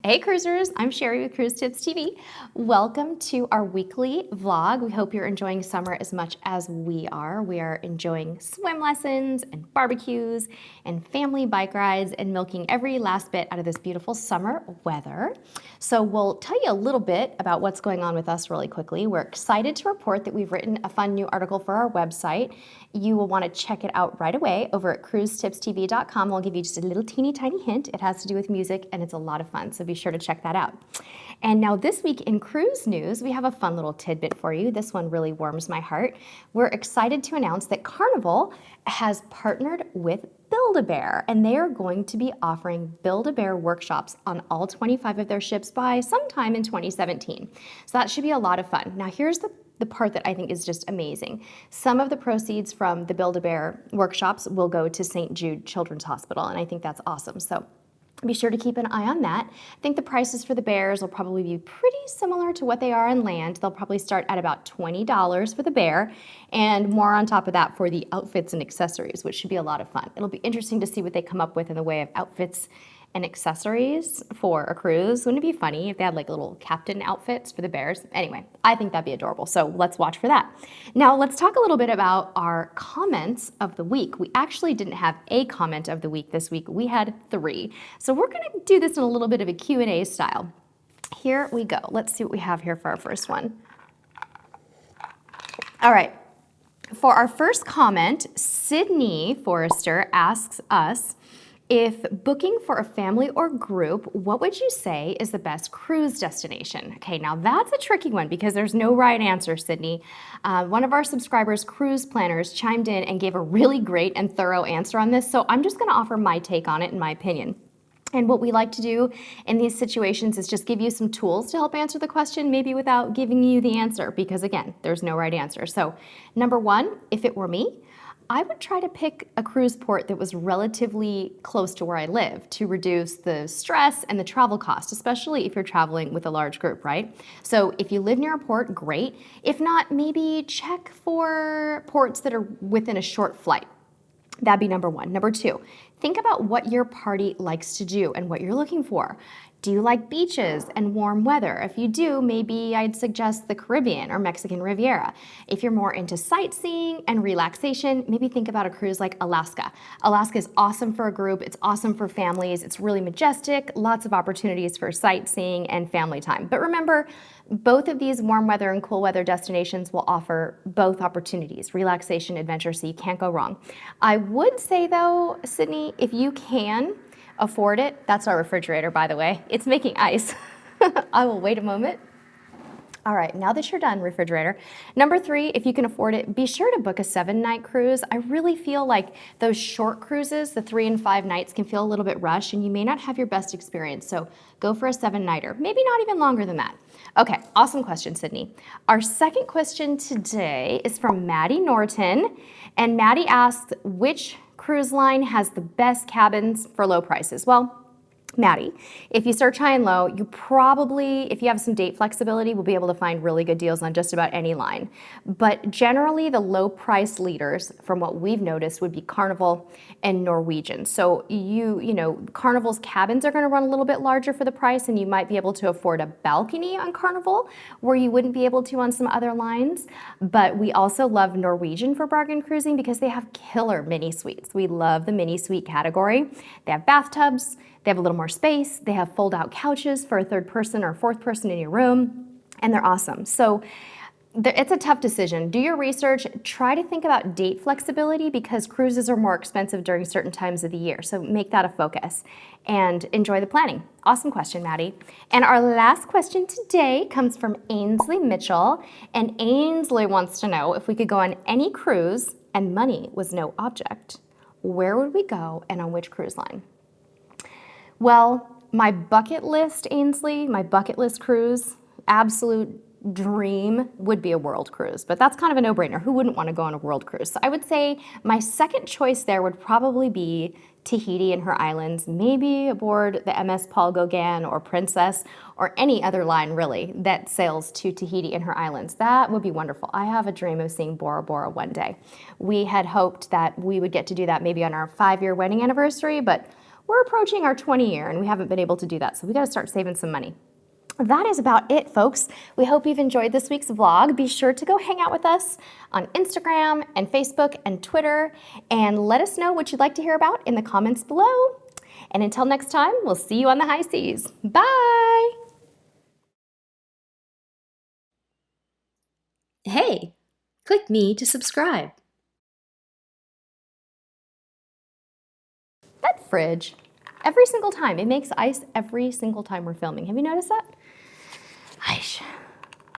Hey cruisers, I'm Sherry with Cruise Tips TV. Welcome to our weekly vlog. We hope you're enjoying summer as much as we are. We are enjoying swim lessons and barbecues and family bike rides and milking every last bit out of this beautiful summer weather. So we'll tell you a little bit about what's going on with us really quickly. We're excited to report that we've written a fun new article for our website. You will want to check it out right away over at cruisetipstv.com. I'll give you just a little teeny tiny hint. It has to do with music and it's a lot of fun, so be sure to check that out. And now this week in cruise news, we have a fun little tidbit for you. This one really warms my heart. We're excited to announce that Carnival has partnered with Build-A-Bear, and they are going to be offering Build-A-Bear workshops on all 25 of their ships by sometime in 2017. So that should be a lot of fun. Now here's the part that I think is just amazing. Some of the proceeds from the Build-A-Bear workshops will go to St. Jude Children's Hospital, and I think that's awesome. So be sure to keep an eye on that. I think the prices for the bears will probably be pretty similar to what they are on land. They'll probably start at about $20 for the bear and more on top of that for the outfits and accessories, which should be a lot of fun. It'll be interesting to see what they come up with in the way of outfits and accessories for a cruise. Wouldn't it be funny if they had like little captain outfits for the bears? Anyway, I think that'd be adorable. So let's watch for that. Now let's talk a little bit about our comments of the week. We actually didn't have a comment of the week this week. We had 3. So we're gonna do this in a little bit of a Q&A style. Here we go. Let's see what we have here for our first one. All right. For our first comment, Sydney Forrester asks us, if booking for a family or group, what would you say is the best cruise destination? Okay, now that's a tricky one because there's no right answer, Sydney. One of our subscribers, Cruise Planners, chimed in and gave a really great and thorough answer on this, so I'm just gonna offer my take on it and my opinion. And what we like to do in these situations is just give you some tools to help answer the question, maybe without giving you the answer, because again, there's no right answer. So number 1, if it were me, I would try to pick a cruise port that was relatively close to where I live to reduce the stress and the travel cost, especially if you're traveling with a large group, right? So if you live near a port, great. If not, maybe check for ports that are within a short flight. That'd be number 1. Number 2, think about what your party likes to do and what you're looking for. Do you like beaches and warm weather? If you do, maybe I'd suggest the Caribbean or Mexican Riviera. If you're more into sightseeing and relaxation, maybe think about a cruise like Alaska. Alaska is awesome for a group, it's awesome for families, it's really majestic, lots of opportunities for sightseeing and family time. But remember, both of these warm weather and cool weather destinations will offer both opportunities, relaxation, adventure, so you can't go wrong. I would say though, Sydney, if you can afford it, that's our refrigerator, by the way. It's making ice. I will wait a moment. All right, now that you're done, refrigerator. Number 3, if you can afford it, be sure to book a 7-night cruise. I really feel like those short cruises, the 3 and 5 nights, can feel a little bit rushed and you may not have your best experience. So go for a 7-nighter, maybe not even longer than that. Okay, awesome question, Sydney. Our second question today is from Maddie Norton. And Maddie asks, which cruise line has the best cabins for low prices? Well, Maddie, if you search high and low, you probably, if you have some date flexibility, will be able to find really good deals on just about any line. But generally, the low price leaders, from what we've noticed, would be Carnival and Norwegian. So you know, Carnival's cabins are going to run a little bit larger for the price, and you might be able to afford a balcony on Carnival, where you wouldn't be able to on some other lines. But we also love Norwegian for bargain cruising because they have killer mini suites. We love the mini suite category. They have bathtubs. They have a little more space. They have fold-out couches for a 3rd person or 4th person in your room, and they're awesome. So it's a tough decision. Do your research. Try to think about date flexibility because cruises are more expensive during certain times of the year. So make that a focus and enjoy the planning. Awesome question, Maddie. And our last question today comes from Ainsley Mitchell. And Ainsley wants to know if we could go on any cruise and money was no object, where would we go and on which cruise line? Well, my bucket list, Ainsley, my bucket list cruise, absolute dream would be a world cruise, but that's kind of a no-brainer. Who wouldn't want to go on a world cruise? So I would say my second choice there would probably be Tahiti and her islands, maybe aboard the MS Paul Gauguin or Princess or any other line really that sails to Tahiti and her islands. That would be wonderful. I have a dream of seeing Bora Bora one day. We had hoped that we would get to do that maybe on our 5-year wedding anniversary, but we're approaching our 20 year and we haven't been able to do that, so we gotta start saving some money. That is about it, folks. We hope you've enjoyed this week's vlog. Be sure to go hang out with us on Instagram and Facebook and Twitter, and let us know what you'd like to hear about in the comments below. And until next time, we'll see you on the high seas. Bye! Hey, click me to subscribe. That fridge, every single time, it makes ice every single time we're filming. Have you noticed that? Aish.